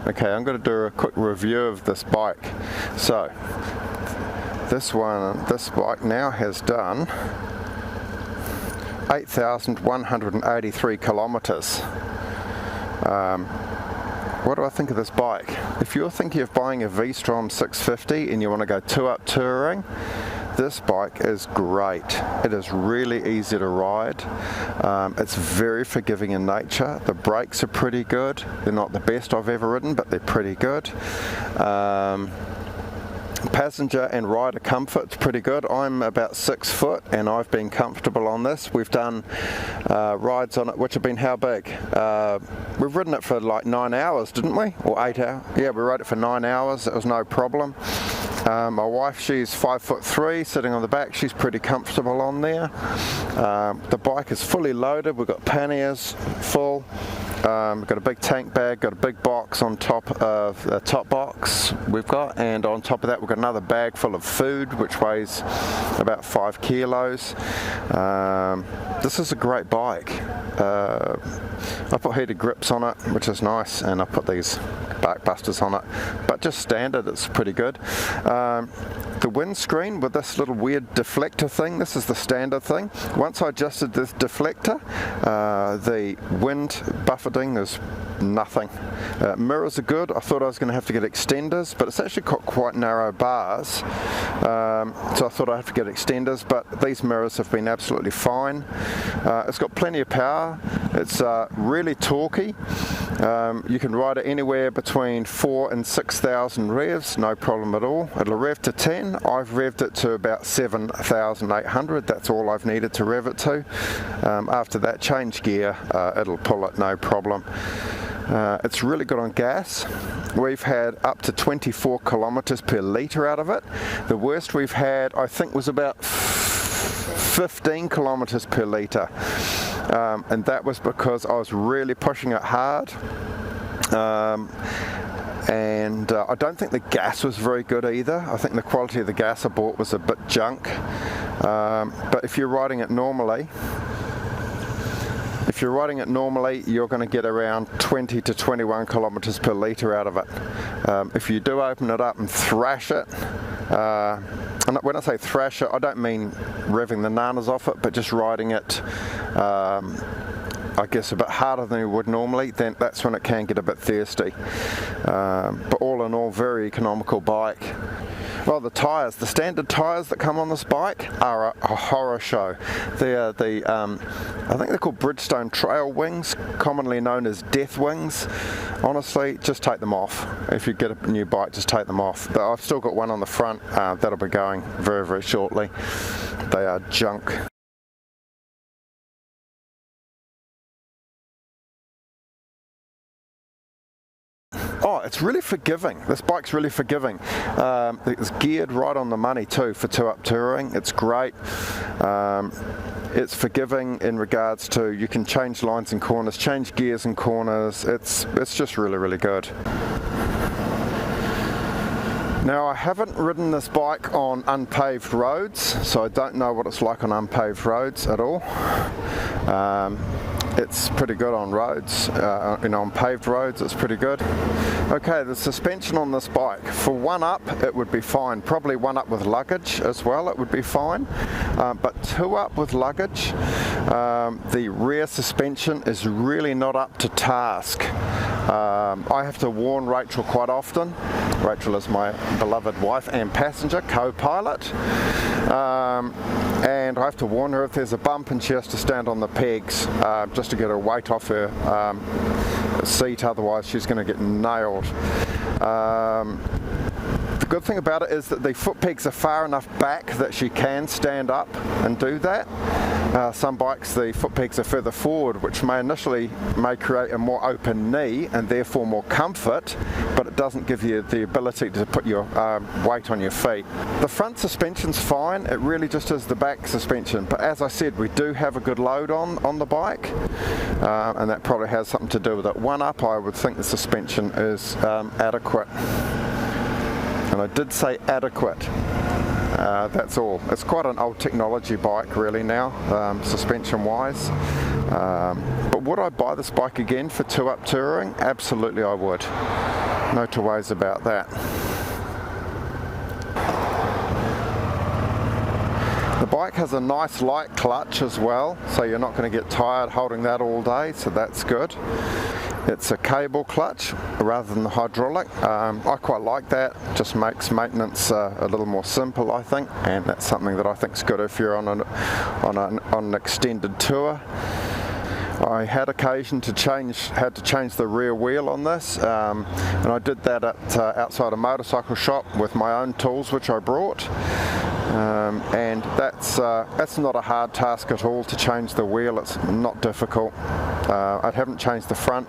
Okay, I'm going to do a quick review of this bike. So, this bike now has done 8,183 kilometers. What do I think of this bike? If you're thinking of buying a V-Strom 650 and you want to go 2-up touring, this bike is great. It is really easy to ride. It's very forgiving in nature. The brakes are pretty good. They're not the best I've ever ridden, but they're pretty good. Passenger and rider comfort's pretty good. I'm about 6 foot and I've been comfortable on this. We've done rides on it which have been how big? We've ridden it for like 9 hours, didn't we? Or 8 hours? Yeah, we rode it for 9 hours. It was no problem. My wife, she's 5'3", sitting on the back. She's pretty comfortable on there. The bike is fully loaded. We've got panniers full. We've got a big tank bag, got a big box on top of the top box we've got, and on top of that we've got another bag full of food which weighs about 5 kilos. This is a great bike. I put heated grips on it, which is nice, and I put these bark busters on it, but just standard, it's pretty good. The windscreen with this little weird deflector thing, this is the standard thing. Once I adjusted this deflector, the wind buffeting is nothing. Mirrors are good. I thought I was going to have to get extenders, but it's actually got quite narrow bars, so I thought I'd have to get extenders, but these mirrors have been absolutely fine. It's got plenty of power. It's really torquey. You can ride it anywhere between 4,000 and 6,000 revs, no problem at all. It'll rev to 10. I've revved it to about 7,800. That's all I've needed to rev it to. After that, change gear, it'll pull it, no problem. It's really good on gas. We've had up to 24 kilometers per litre out of it. The worst we've had, I think, was about 15 kilometers per litre. And that was because I was really pushing it hard. And I don't think the gas was very good either. I think the quality of the gas I bought was a bit junk. But if you're riding it normally, you're going to get around 20 to 21 kilometers per litre out of it. If you do open it up and thrash it, and when I say thrash it, I don't mean revving the nanas off it, but just riding it, I guess, a bit harder than you would normally, then that's when it can get a bit thirsty. But all in all, very economical bike. Well, the tyres, the standard tyres that come on this bike are a horror show. They're the, I think they're called Bridgestone Trail Wings, commonly known as Death Wings. Honestly, just take them off. If you get a new bike, just take them off. But I've still got one on the front, that'll be going very, very shortly. They are junk. Oh, it's really forgiving. This bike's really forgiving. It's geared right on the money too for 2-up touring. It's great. It's forgiving in regards to you can change lines and corners, change gears and corners. It's just really, really good. Now, I haven't ridden this bike on unpaved roads, so I don't know what it's like on unpaved roads at all. It's pretty good on roads, on paved roads it's pretty good. Okay, the suspension on this bike, for 1-up it would be fine, probably 1-up with luggage as well it would be fine, but 2-up with luggage, the rear suspension is really not up to task. I have to warn Rachel quite often. Rachel is my beloved wife and passenger, co-pilot, and I have to warn her if there's a bump and she has to stand on the pegs just to get her weight off her seat, otherwise she's going to get nailed. The good thing about it is that the foot pegs are far enough back that she can stand up and do that. Some bikes, the foot pegs are further forward, which may create a more open knee and therefore more comfort, but it doesn't give you the ability to put your weight on your feet. The front suspension's fine, it really just is the back suspension, but as I said, we do have a good load on the bike, and that probably has something to do with it. 1-up, I would think the suspension is adequate. And I did say adequate. That's all. It's quite an old technology bike really now, suspension wise. But would I buy this bike again for 2-up touring? Absolutely I would. No two ways about that. The bike has a nice light clutch as well, so you're not going to get tired holding that all day, so that's good. It's a cable clutch rather than the hydraulic. I quite like that, just makes maintenance a little more simple, I think, and that's something that I think is good if you're on an extended tour. I had occasion to change the rear wheel on this, and I did that at outside a motorcycle shop with my own tools which I brought. And that's not a hard task at all to change the wheel. It's not difficult. I haven't changed the front,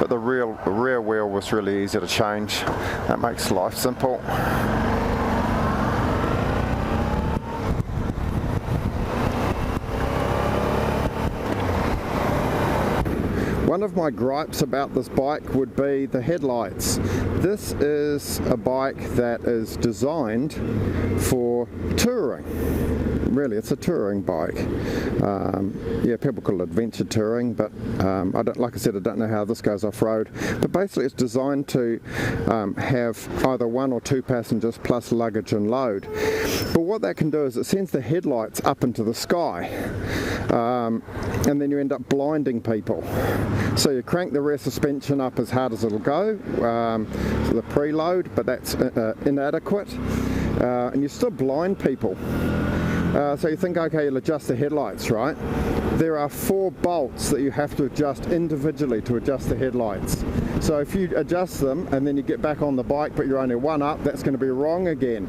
but the rear wheel was really easy to change. That makes life simple. One of my gripes about this bike would be the headlights. This is a bike that is designed for touring. Really, it's a touring bike. Yeah, people call it adventure touring, but like I said, I don't know how this goes off-road. But basically, it's designed to have either 1 or 2 passengers plus luggage and load. But what that can do is it sends the headlights up into the sky, and then you end up blinding people. So you crank the rear suspension up as hard as it'll go, for the preload, but that's inadequate, and you still blind people. So you think, okay, you'll adjust the headlights, right? There are 4 bolts that you have to adjust individually to adjust the headlights. So if you adjust them and then you get back on the bike but you're only 1 up, that's going to be wrong again.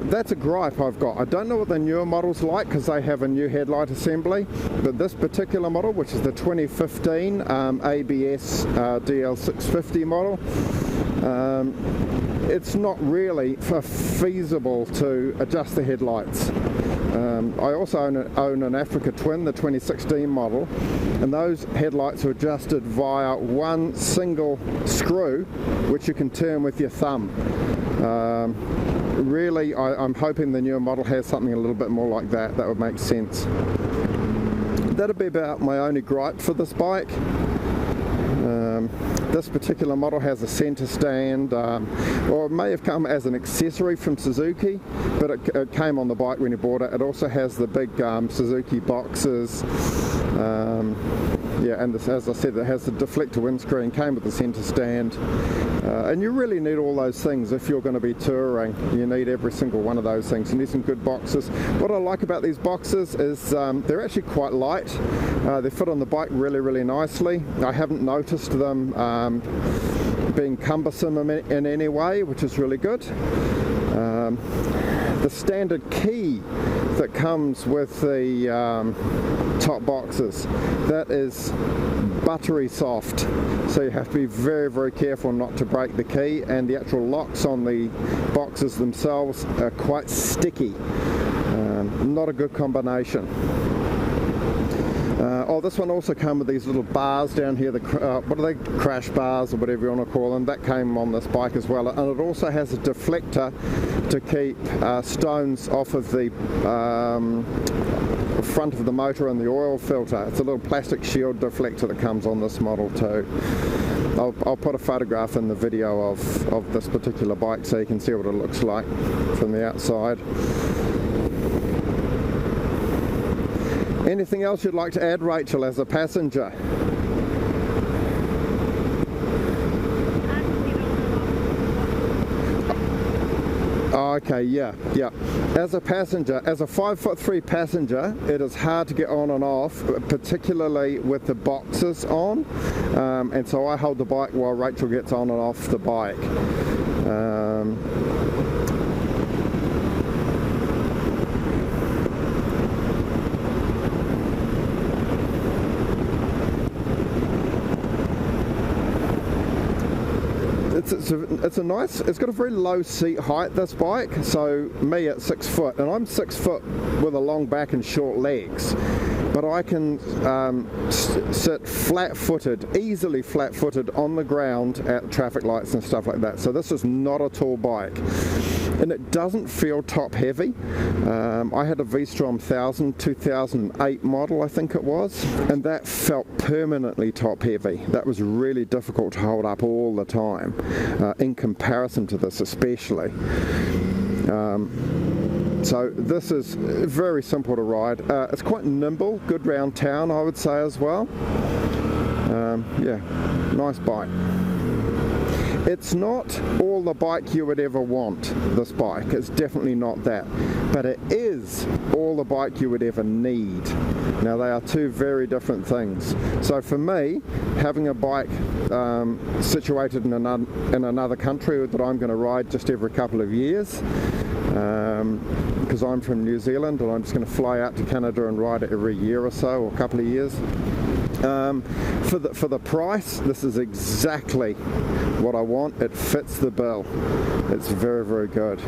That's a gripe I've got. I don't know what the newer models like because they have a new headlight assembly, but this particular model, which is the 2015 ABS DL650 model, it's not really feasible to adjust the headlights. I also own an Africa Twin, the 2016 model, and those headlights are adjusted via one single screw which you can turn with your thumb. Really, I'm hoping the newer model has something a little bit more like that. That would make sense. That'd be about my only gripe for this bike. This particular model has a center stand, or it may have come as an accessory from Suzuki, but it came on the bike when you bought it. It also has the big Suzuki boxes, yeah, and this, as I said, it has the deflector windscreen, came with the center stand, and you really need all those things if you're going to be touring. You need every single one of those things. You need some good boxes. What I like about these boxes is they're actually quite light. They fit on the bike really, really nicely. I haven't noticed them being cumbersome in any way, which is really good. The standard key that comes with the top boxes, that is buttery soft, so you have to be very, very careful not to break the key, and the actual locks on the boxes themselves are quite sticky. Not a good combination. This one also came with these little bars down here, what are they, crash bars or whatever you want to call them. That came on this bike as well, and it also has a deflector to keep stones off of the front of the motor and the oil filter. It's a little plastic shield deflector that comes on this model too. I'll put a photograph in the video of this particular bike so you can see what it looks like from the outside. Anything else you'd like to add, Rachel, as a passenger? Okay, yeah. As a passenger, as a 5'3" passenger, it is hard to get on and off, particularly with the boxes on. And so I hold the bike while Rachel gets on and off the bike. It's got a very low seat height, this bike. So me at 6 foot, and I'm 6 foot with a long back and short legs, but I can sit flat-footed, easily flat-footed on the ground at traffic lights and stuff like that. So this is not a tall bike. and it doesn't feel top heavy. I had a V-Strom 1000 2008 model, I think it was, and that felt permanently top heavy. That was really difficult to hold up all the time, in comparison to this especially. So this is very simple to ride. It's quite nimble, good round town I would say as well. Yeah, nice bike. It's not all the bike you would ever want, this bike. It's definitely not that. But it is all the bike you would ever need. Now they are two very different things. So for me, having a bike situated in another country that I'm going to ride just every couple of years, because I'm from New Zealand and I'm just going to fly out to Canada and ride it every year or so, or a couple of years. For the price, this is exactly what I want. It fits the bill. It's very, very good.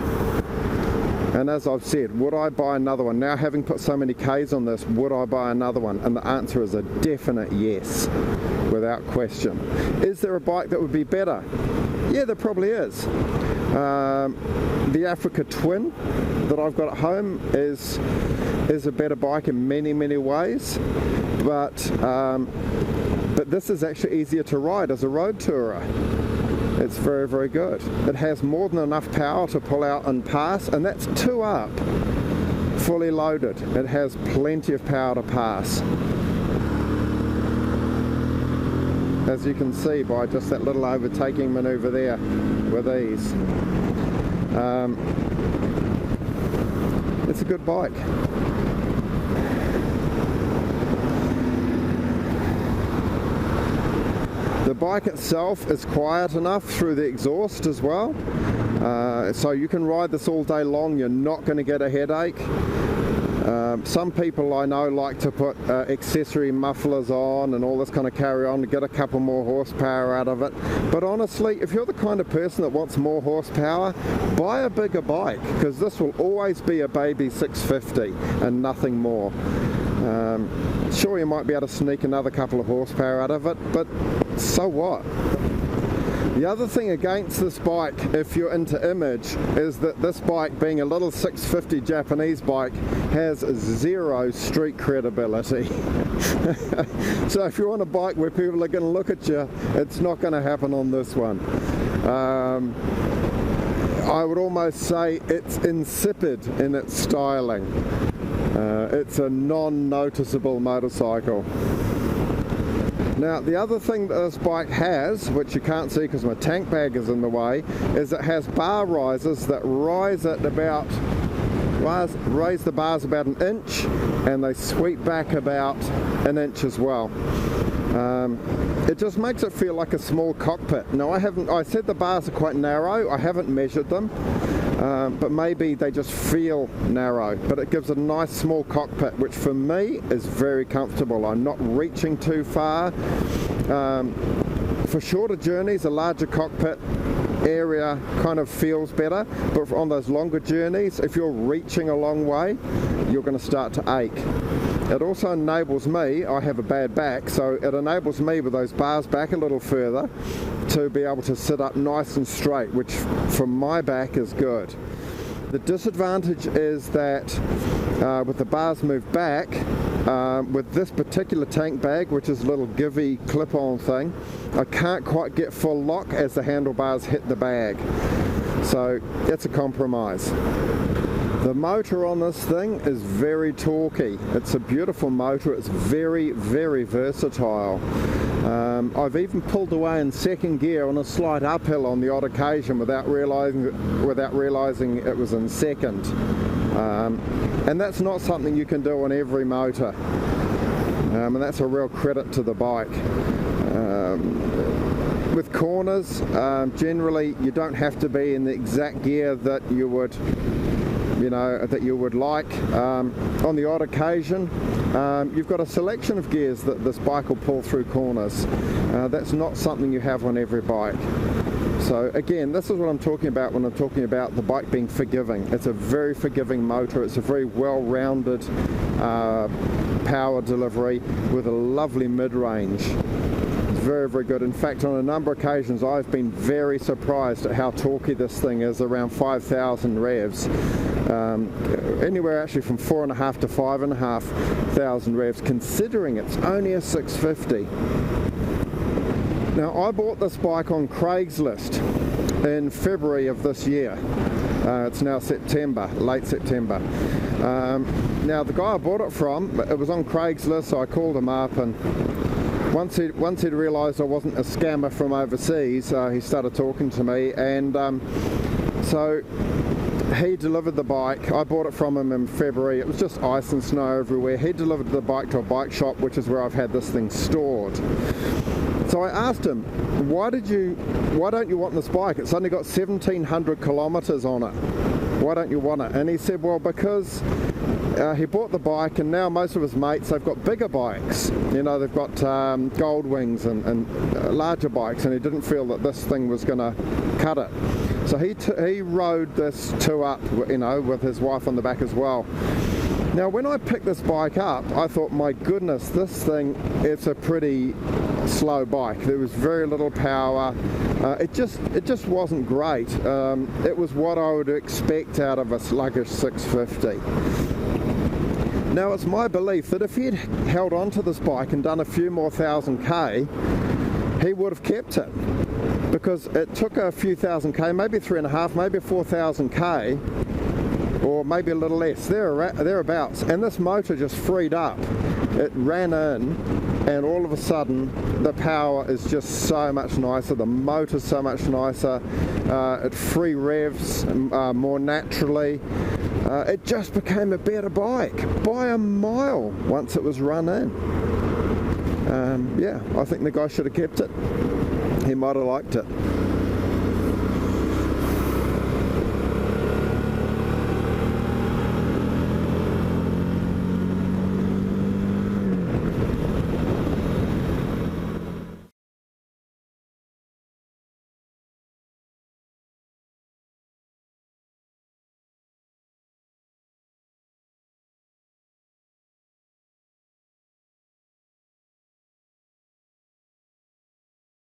And as I've said, would I buy another one? Now having put so many Ks on this, would I buy another one? And the answer is a definite yes, without question. Is there a bike that would be better? Yeah, there probably is. The Africa Twin that I've got at home is a better bike in many, many ways, but this is actually easier to ride as a road tourer. It's very, very good. It has more than enough power to pull out and pass, and that's 2 up, fully loaded. It has plenty of power to pass. As you can see by just that little overtaking manoeuvre there with ease. It's a good bike. The bike itself is quiet enough through the exhaust as well, so you can ride this all day long. You're not going to get a headache. Some people I know like to put accessory mufflers on and all this kind of carry on to get a couple more horsepower out of it. But honestly, if you're the kind of person that wants more horsepower, buy a bigger bike, because this will always be a baby 650 and nothing more. Sure, you might be able to sneak another couple of horsepower out of it, but so what? The other thing against this bike, if you're into image, is that this bike, being a little 650 Japanese bike, has 0 street credibility. So if you want a bike where people are going to look at you, it's not going to happen on this one. I would almost say it's insipid in its styling. It's a non-noticeable motorcycle. Now the other thing that this bike has, which you can't see because my tank bag is in the way, is it has bar risers that rise at about, raise the bars about 1 inch, and they sweep back about 1 inch as well. It just makes it feel like a small cockpit. Now I said the bars are quite narrow, I haven't measured them, but maybe they just feel narrow, but it gives a nice small cockpit, which for me is very comfortable. I'm not reaching too far. For shorter journeys, a larger cockpit area kind of feels better, but on those longer journeys, if you're reaching a long way, you're going to start to ache. It also enables me, I have a bad back, so it enables me with those bars back a little further to be able to sit up nice and straight, which from my back is good. The disadvantage is that with the bars moved back, with this particular tank bag, which is a little givey clip-on thing, I can't quite get full lock as the handlebars hit the bag. So it's a compromise. The motor on this thing is very torquey. It's a beautiful motor. It's very, very versatile. I've even pulled away in second gear on a slight uphill on the odd occasion without realizing it was in second. And that's not something you can do on every motor. And that's a real credit to the bike. With corners, generally you don't have to be in the exact gear that you would like. On the odd occasion, you've got a selection of gears that this bike will pull through corners. That's not something you have on every bike. So again, this is what I'm talking about when I'm talking about the bike being forgiving. It's a very forgiving motor. It's a very well-rounded power delivery with a lovely mid-range. It's very, very good. In fact, on a number of occasions I've been very surprised at how torquey this thing is, around 5,000 revs. Anywhere actually from 4.5 to 5,500 revs, considering it's only a 650. Now, I bought this bike on Craigslist in February of this year. It's now September, late September. Now, the guy I bought it from, it was on Craigslist, so I called him up, and once he'd realised I wasn't a scammer from overseas, he started talking to me, and so he delivered the bike. I bought it from him in February. It was just ice and snow everywhere. He delivered the bike to a bike shop, which is where I've had this thing stored. So I asked him, why don't you want this bike? It's only got 1,700 kilometres on it. Why don't you want it? And he said, well, because he bought the bike, and now most of his mates, they've got bigger bikes. You know, they've got gold wings and larger bikes, and he didn't feel that this thing was going to cut it. So he rode this two up, you know, with his wife on the back as well. Now, when I picked this bike up, I thought, my goodness, this thing, it's a pretty slow bike. There was very little power. It just wasn't great. It was what I would expect out of a luggage 650. Now, it's my belief that if he had held on to this bike and done a few more 1,000k, he would have kept it, because it took a few 1,000k, maybe 3.5, maybe 4,000k, or maybe a little less, thereabouts, and this motor just freed up. It ran in, and all of a sudden the power is just so much nicer, the motor's so much nicer, it free revs more naturally. It just became a better bike by a mile once it was run in. Yeah, I think the guy should have kept it. He might have liked it.